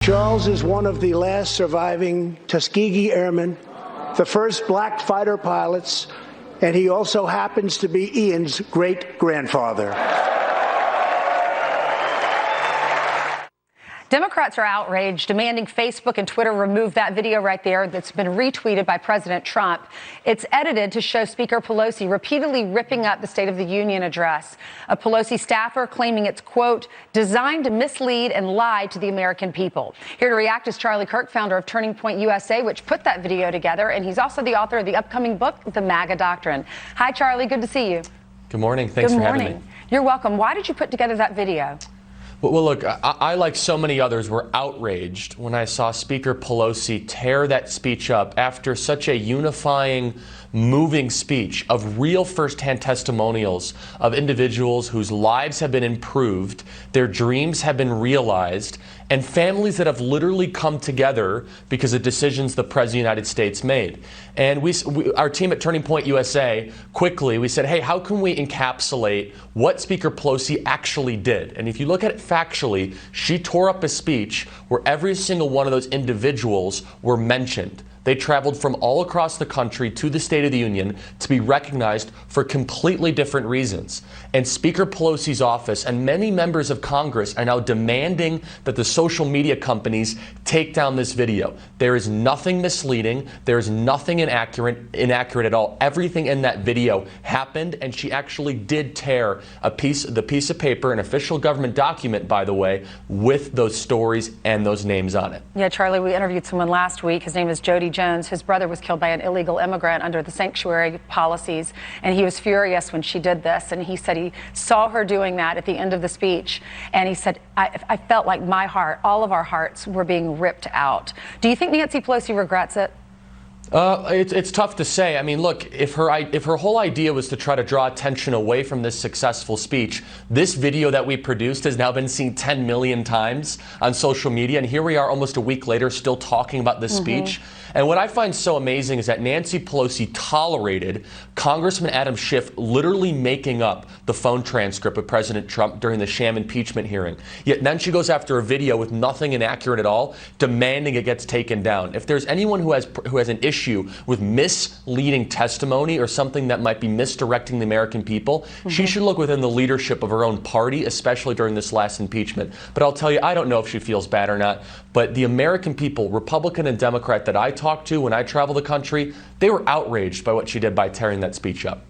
Charles is one of the last surviving Tuskegee Airmen, the first black fighter pilots, and he also happens to be Ian's great-grandfather. Democrats are outraged, demanding Facebook and Twitter remove that video right there that's been retweeted by President Trump. It's edited to show Speaker Pelosi repeatedly ripping up the State of the Union address. A Pelosi staffer claiming it's, quote, designed to mislead and lie to the American people. Here to react is Charlie Kirk, founder of Turning Point USA, which put that video together, and he's also the author of the upcoming book, The MAGA Doctrine. Hi, Charlie. Good to see you. Good morning. Thanks for having me. You're welcome. Why did you put together that video? Well, look, I, like so many others, were outraged when I saw Speaker Pelosi tear that speech up after such a unifying, moving speech of real firsthand testimonials of individuals whose lives have been improved, their dreams have been realized, and families that have literally come together because of decisions the President of the United States made. And our team at Turning Point USA, quickly, we said, hey, how can we encapsulate what Speaker Pelosi actually did? And if you look at it factually, she tore up a speech where every single one of those individuals were mentioned. They traveled from all across the country to the State of the Union to be recognized for completely different reasons. And Speaker Pelosi's office and many members of Congress are now demanding that the social media companies take down this video. There is nothing misleading. There is nothing inaccurate at all. Everything in that video happened, and she actually did tear the piece of paper, an official government document, by the way, with those stories and those names on it. Yeah, Charlie, we interviewed someone last week. His name is Jody Jones. His brother was killed by an illegal immigrant under the sanctuary policies, and he was furious when she did this. And he said he saw her doing that at the end of the speech, and he said, I felt like my heart, all of our hearts, were being ripped out. Do you think Nancy Pelosi regrets it? It's tough to say. I mean, look, if her whole idea was to try to draw attention away from this successful speech, this video that we produced has now been seen 10 million times on social media, and here we are almost a week later still talking about this speech. And what I find so amazing is that Nancy Pelosi tolerated Congressman Adam Schiff literally making up the phone transcript of President Trump during the sham impeachment hearing. Yet then she goes after a video with nothing inaccurate at all, demanding it gets taken down. If there's anyone who has an issue with misleading testimony or something that might be misdirecting the American people, she should look within the leadership of her own party, especially during this last impeachment. But I'll tell you, I don't know if she feels bad or not, but the American people, Republican and Democrat, that I talked to when I travel the country, they were outraged by what she did by tearing that speech up.